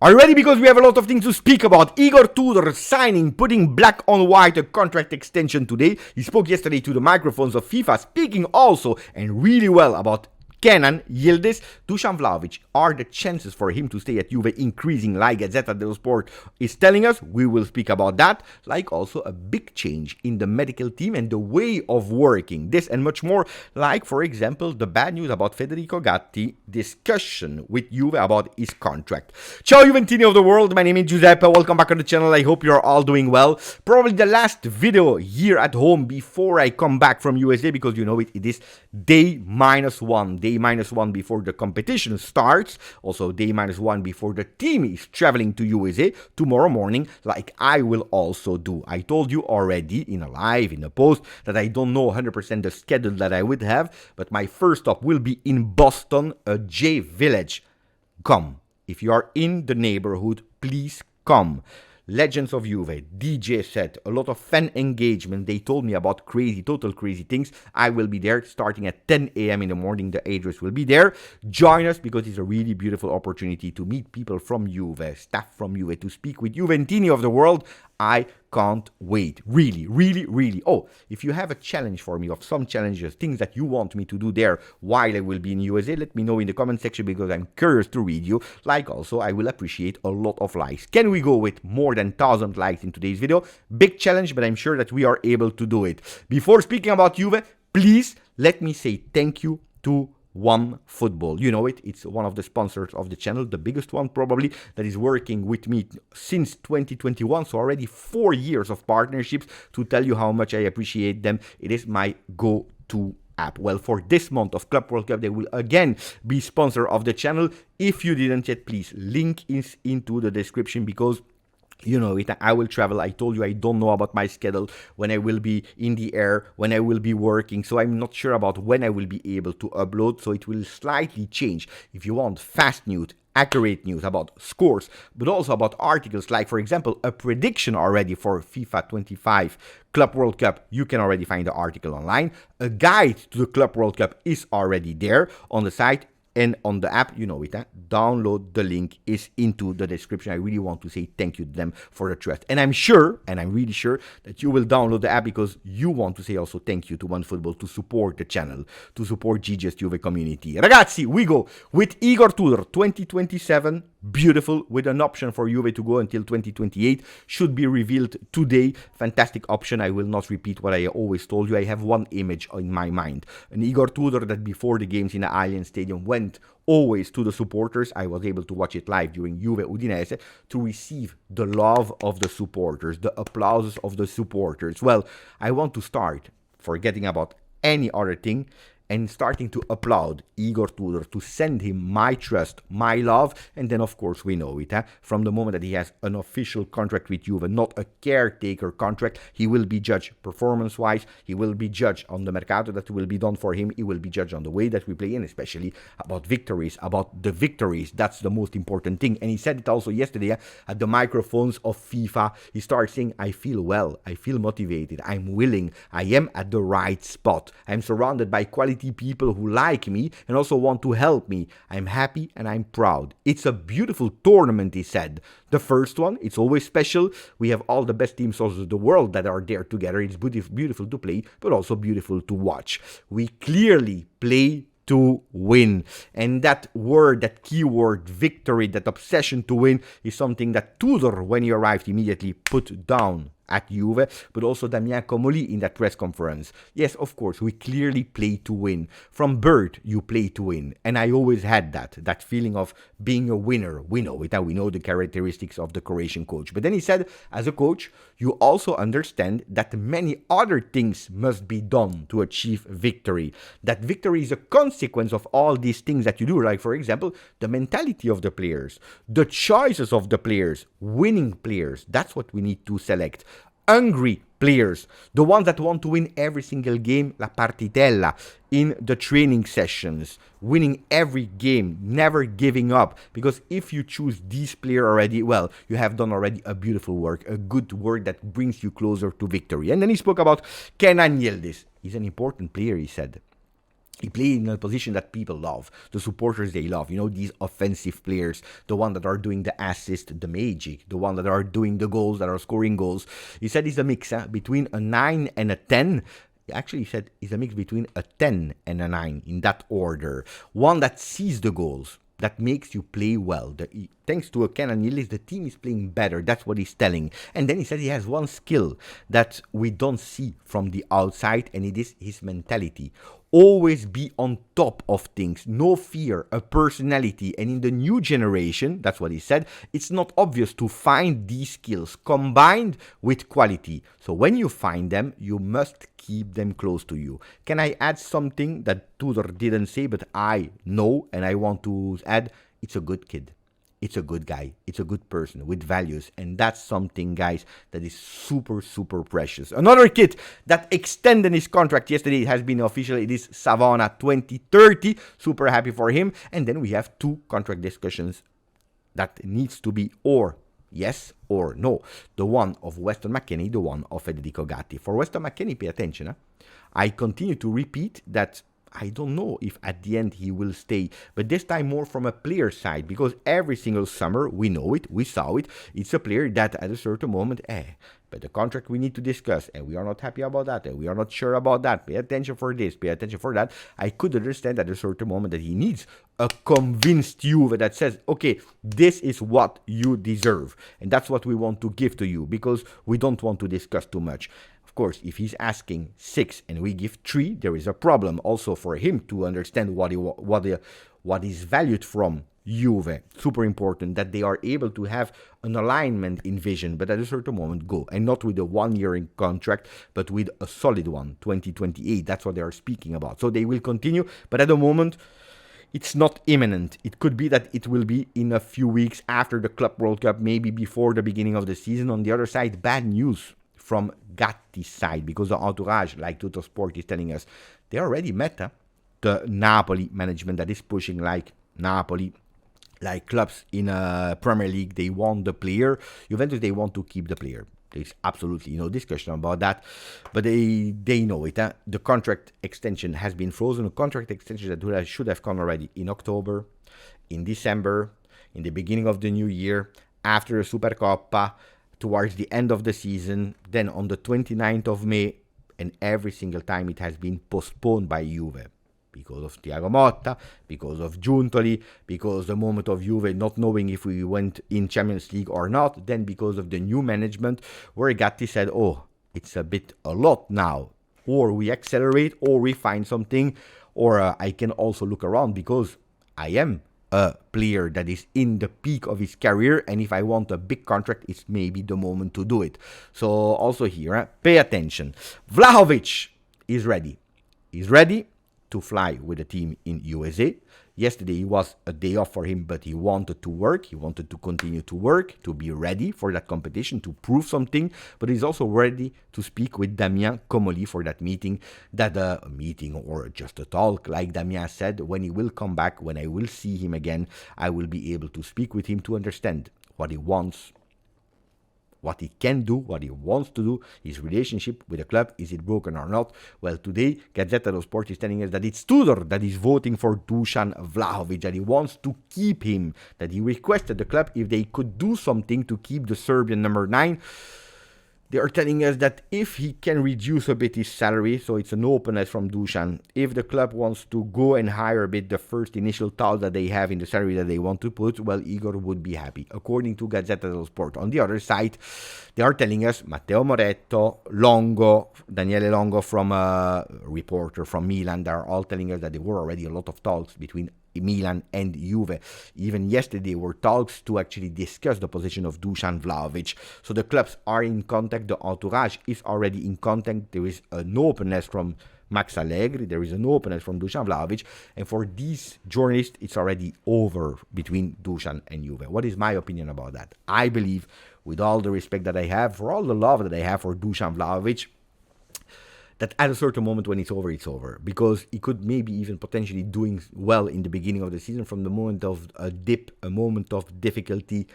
Are you ready? Because we have a lot of things to speak about. Igor Tudor signing, putting black on white a contract extension today. He spoke yesterday to the microphones of FIFA, speaking also and really well about Kenan, Yildiz, Dusan Vlahovic. Are the chances for him to stay at Juve increasing, like Gazzetta dello Sport is telling us? We will speak about that, like also a big change in the medical team and the way of working. This and much more, like for example, the bad news about Federico Gatti, discussion with Juve about his contract. Ciao Juventini of the world, my name is Giuseppe, welcome back on the channel, I hope you're all doing well. Probably the last video here at home before I come back from USA, because you know it is day -1 before the competition starts, also day -1 before the team is traveling to USA tomorrow morning, like I will also do. I told you already in a live, in a post, that I don't know 100% the schedule that I would have, but my first stop will be in Boston, a J Village. Come. If you are in the neighborhood, please come. Legends of Juve, DJ set, a lot of fan engagement. They told me about total crazy things. I will be there starting at 10 a.m. in the morning. The address will be there. Join us because it's a really beautiful opportunity to meet people from Juve, staff from Juve, to speak with Juventini of the world. I can't wait. Really, really, really. Oh, if you have a challenge for me of some challenges, things that you want me to do there while I will be in USA, let me know in the comment section because I'm curious to read you. Like also, I will appreciate a lot of likes. Can we go with more than 1,000 likes in today's video? Big challenge, but I'm sure that we are able to do it. Before speaking about Juve, please let me say thank you to One Football. You know it, it's one of the sponsors of the channel, the biggest one probably, that is working with me since 2021, so already 4 years of partnerships. To tell you how much I appreciate them, it is my go-to app. Well, for this month of Club World Cup, they will again be sponsor of the channel. If you didn't yet, please, link is into the description because you know it, I will travel. I told you I don't know about my schedule, when I will be in the air, when I will be working, so I'm not sure about when I will be able to upload, so it will slightly change. If you want fast news, accurate news about scores, but also about articles, like for example a prediction already for FIFA 25 Club World Cup, you can already find the article online. A guide to the Club World Cup is already there on the site and on the app. You know it, download the link is into the description. I really want to say thank you to them for the trust, and I'm sure, and I'm really sure, that you will download the app because you want to say also thank you to OneFootball to support the channel, to support GJustjuve community. Ragazzi, we go with Igor Tudor, 2027, beautiful, with an option for Juve to go until 2028, should be revealed today. Fantastic option. I will not repeat what I always told you. I have one image in my mind, an Igor Tudor that before the games in the Allianz Stadium went always to the supporters. I was able to watch it live during Juve Udinese to receive the love of the supporters, the applauses of the supporters. Well, I want to start forgetting about any other thing and starting to applaud Igor Tudor, to send him my trust, my love, and then of course we know it, from the moment that he has an official contract with Juve, not a caretaker contract, he will be judged performance-wise, he will be judged on the mercato that will be done for him, he will be judged on the way that we play, and especially about victories, that's the most important thing. And he said it also yesterday at the microphones of FIFA. He started saying, I feel well, I feel motivated, I'm willing, I am at the right spot, I'm surrounded by quality people who like me and also want to help me. I'm happy and I'm proud. It's a beautiful tournament, he said. The first one, it's always special. We have all the best teams of the world that are there together. It's beautiful to play, but also beautiful to watch. We clearly play to win. And that word, that keyword, victory, that obsession to win is something that Tudor, when he arrived, immediately put down at Juve, but also Damien Comolli in that press conference. Yes, of course, we clearly play to win. From birth, you play to win. And I always had that feeling of being a winner. We know it, and we know the characteristics of the Croatian coach. But then he said, as a coach, you also understand that many other things must be done to achieve victory. That victory is a consequence of all these things that you do, like, for example, the mentality of the players, the choices of the players, winning players. That's what we need to select. Hungry players, the ones that want to win every single game, la partitella, in the training sessions, winning every game, never giving up. Because if you choose these players already, well, you have done already a beautiful work, a good work that brings you closer to victory. And then he spoke about Kenan Yildiz. He's an important player, he said. He played in a position that people love, the supporters they love. You know, these offensive players, the one that are doing the assist, the magic, the one that are doing the goals, that are scoring goals. He said he's a mix between a 9 and a 10. He actually said it's a mix between a 10 and a 9 in that order. One that sees the goals, that makes you play well. Thanks to a Kenan Yildiz, the team is playing better. That's what he's telling. And then he said he has one skill that we don't see from the outside, and it is his mentality. Always be on top of things, no fear, a personality. And in the new generation, that's what he said, it's not obvious to find these skills combined with quality. So when you find them, you must keep them close to you. Can I add something that Tudor didn't say, but I know and I want to add? It's a good kid. It's a good guy. It's a good person with values. And that's something, guys, that is super, super precious. Another kid that extended his contract yesterday, it has been official. It is Savona 2030. Super happy for him. And then we have 2 contract discussions that needs to be or yes or no. The one of Weston McKennie, the one of Federico Gatti. For Weston McKennie, pay attention. I continue to repeat that I don't know if at the end he will stay, but this time more from a player side, because every single summer, we know it, we saw it, it's a player that at a certain moment, but the contract we need to discuss, and we are not happy about that, and we are not sure about that, pay attention for this, pay attention for that. I could understand at a certain moment that he needs a convinced Juve that says, okay, this is what you deserve, and that's what we want to give to you, because we don't want to discuss too much. Of course, if he's asking 6 and we give 3, there is a problem also for him to understand what is valued from Juve. Super important that they are able to have an alignment in vision, but at a certain moment go. And not with a 1-year contract, but with a solid one, 2028. That's what they are speaking about. So they will continue, but at the moment, it's not imminent. It could be that it will be in a few weeks after the Club World Cup, maybe before the beginning of the season. On the other side, bad news from Gatti's side, because the entourage, like Tutto Sport is telling us, they already met the Napoli management that is pushing like Napoli, like clubs in Premier League. They want the player. Juventus, they want to keep the player. There's absolutely no discussion about that, but they know it. The contract extension has been frozen. A contract extension that should have come already in October, in December, in the beginning of the new year, after the Supercoppa, towards the end of the season, then on the 29th of May, and every single time it has been postponed by Juve. Because of Thiago Motta, because of Giuntoli, because the moment of Juve not knowing if we went in Champions League or not, then because of the new management, where Gatti said, oh, it's a lot now. Or we accelerate, or we find something, or I can also look around, because I am a player that is in the peak of his career, and if I want a big contract, it's maybe the moment to do it. So also here, pay attention. Vlahovic is ready. He's ready to fly with the team in USA. Yesterday was a day off for him, but he wanted to work. He wanted to continue to work, to be ready for that competition, to prove something. But he's also ready to speak with Damien Comolli for that meeting. A meeting or just a talk, like Damien said, when he will come back, when I will see him again, I will be able to speak with him to understand what he wants, what he can do, what he wants to do, his relationship with the club, is it broken or not? Well, today, Gazzetta dello Sport is telling us that it's Tudor that is voting for Dusan Vlahovic, that he wants to keep him, that he requested the club if they could do something to keep the Serbian number 9. They are telling us that if he can reduce a bit his salary, so it's an openness from Dusan, if the club wants to go and hire a bit the first initial thought that they have in the salary that they want to put, well, Igor would be happy, according to Gazzetta dello Sport. On the other side, they are telling us Matteo Moretto, Longo, Daniele Longo from a reporter from Milan, they are all telling us that there were already a lot of talks between Milan and Juve. Even yesterday were talks to actually discuss the position of Dusan Vlahovic. So the clubs are in contact, the entourage is already in contact. There is an openness from Max Allegri, there is an openness from Dusan Vlahovic, and for these journalists it's already over between Dusan and Juve. What is my opinion about that? I believe, with all the respect that I have, for all the love that I have for Dusan Vlahovic, that at a certain moment when it's over, because he could maybe even potentially doing well in the beginning of the season. From the moment of a dip, a moment of difficulty,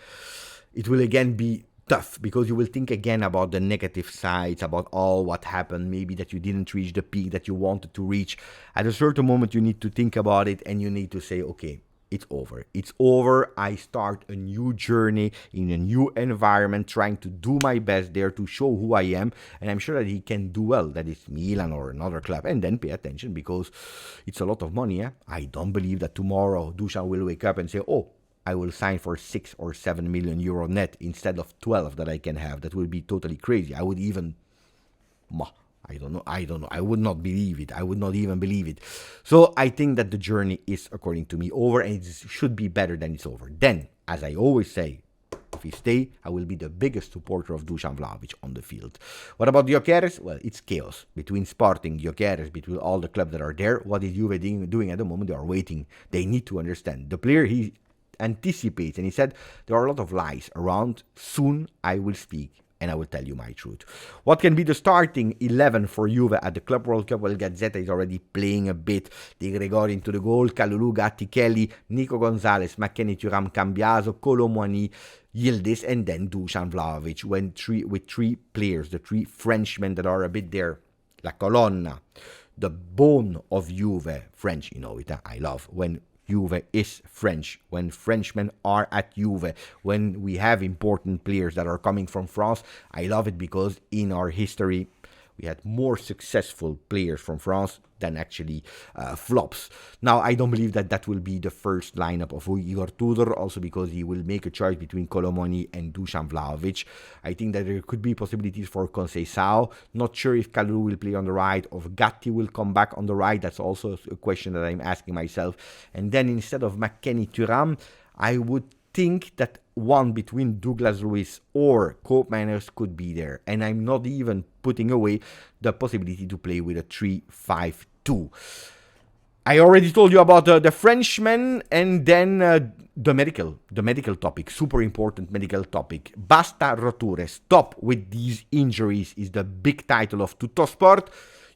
it will again be tough, because you will think again about the negative sides, about all what happened, maybe that you didn't reach the peak that you wanted to reach. At a certain moment, you need to think about it and you need to say, okay, it's over. It's over. I start a new journey in a new environment, trying to do my best there to show who I am. And I'm sure that he can do well. That is Milan or another club. And then pay attention, because it's a lot of money. Eh? I don't believe that tomorrow Dusan will wake up and say, oh, I will sign for 6 or 7 million euro net instead of 12 that I can have. That would be totally crazy. I would even... I don't know. I would not believe it. I would not even believe it. So I think that the journey is, according to me, over, and it should be better than it's over. Then, as I always say, if he stay, I will be the biggest supporter of Dusan Vlahovic on the field. What about Gyökeres? Well, it's chaos. Between Sporting, Gyökeres, between all the clubs that are there, what is Juve doing at the moment? They are waiting. They need to understand. The player, he anticipates, and he said, there are a lot of lies around. Soon I will speak, and I will tell you my truth. What can be the starting 11 for Juve at the Club World Cup? Well, Gazzetta is already playing a bit. De Gregori into the goal, Kalulu, Gatti, Kelly, Nico Gonzalez, McKennie, Thuram, Cambiaso, Colomwani, Yildiz, and then Dusan Vlahovic, with three players, the three Frenchmen that are a bit there. La Colonna, the bone of Juve. French, you know it, I love when Juve is French, when Frenchmen are at Juve, when we have important players that are coming from France. I love it, because in our history we had more successful players from France than actually flops. Now, I don't believe that that will be the first lineup of Igor Tudor, also because he will make a choice between Colomoni and Dusan Vlahovic. I think that there could be possibilities for Conceição. Not sure if Kalulu will play on the right or if Gatti will come back on the right. That's also a question that I'm asking myself. And then instead of McKennie Thuram, I would think that one between Douglas Luiz or Koopmeiners could be there. And I'm not even putting away the possibility to play with a 3-5-2. I already told you about the Frenchman, and then the medical topic, super important medical topic. Basta rotture, stop with these injuries is the big title of Tuttosport.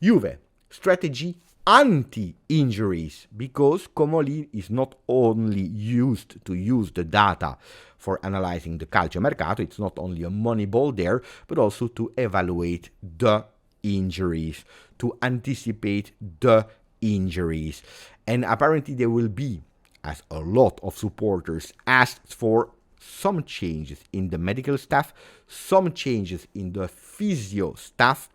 Juve, strategy anti-injuries, because Comolli is not only used to use the data for analyzing the calciomercato, it's not only a money ball there, but also to evaluate the injuries, to anticipate the injuries. And apparently there will be, as a lot of supporters asked for, some changes in the medical staff, some changes in the physio staff,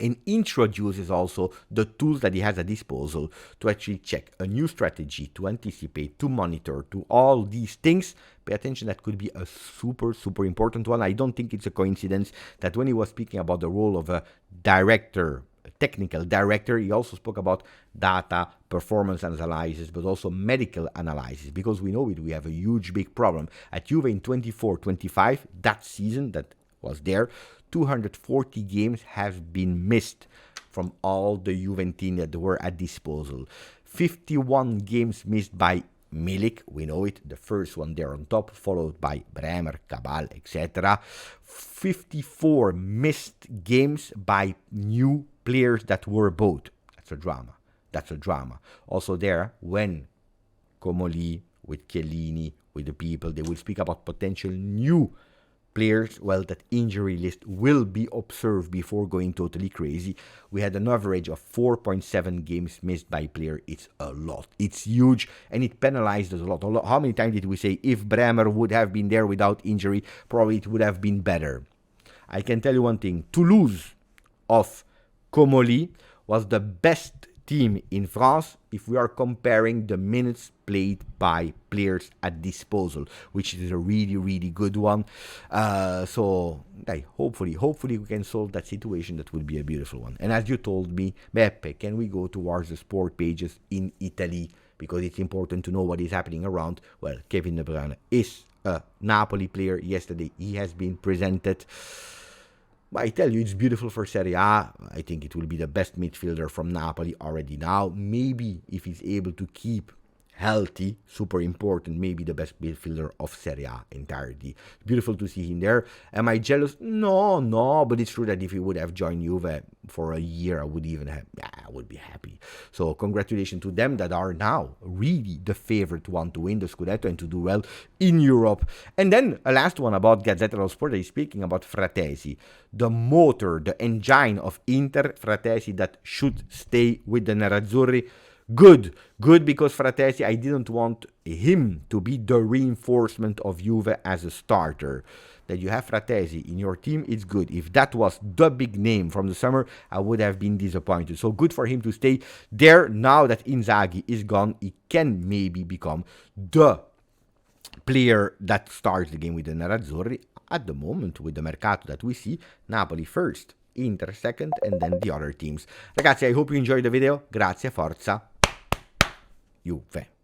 and introduces also the tools that he has at disposal to actually check a new strategy, to anticipate, to monitor, to all these things. Pay attention, that could be a super, super important one. I don't think it's a coincidence that when he was speaking about the role of a director, a technical director, he also spoke about data, performance analysis, but also medical analysis, because we know we have a huge, big problem. At Juve in 24-25, that season that was there, 240 games have been missed from all the Juventini that were at disposal. 51 games missed by Milik, we know it, the first one there on top, followed by Bremer, Cabal, etc. 54 missed games by new players that were bought. That's a drama. That's a drama. Also there, when Comolli, with Chiellini, with the people, they will speak about potential new players, well, that injury list will be observed before going totally crazy. We had an average of 4.7 games missed by player. It's a lot. It's huge, and it penalized us a lot. How many times did we say if Bremer would have been there without injury, probably it would have been better? I can tell you one thing. Toulouse of Comolli was the best team in France if we are comparing the minutes played by players at disposal, which is a really, really good one. So hopefully we can solve that situation. That would be a beautiful one. And as you told me, Beppe, can we go towards the sport pages in Italy, because it's important to know what is happening around? Well, Kevin De Bruyne is a Napoli player. Yesterday he has been presented. I tell you, it's beautiful for Serie A. I think it will be the best midfielder from Napoli already now. Maybe if he's able to keep healthy, super important, maybe the best midfielder of Serie A entirety. Beautiful to see him there. Am I jealous? No, but it's true that if he would have joined Juve for a year, I would be happy. So congratulations to them that are now really the favorite one to win the Scudetto and to do well in Europe. And then a last one about Gazzetta dello Sport is speaking about Fratesi, the motor, the engine of Inter. Fratesi that should stay with the Nerazzurri. Good because Fratesi, I didn't want him to be the reinforcement of Juve as a starter. That you have Fratesi in your team, it's good. If that was the big name from the summer, I would have been disappointed. So good for him to stay there. Now that Inzaghi is gone, he can maybe become the player that starts the game with the Nerazzurri. At the moment, with the mercato that we see, Napoli first, Inter second, and then the other teams. Ragazzi, I hope you enjoyed the video. Grazie, forza Juve.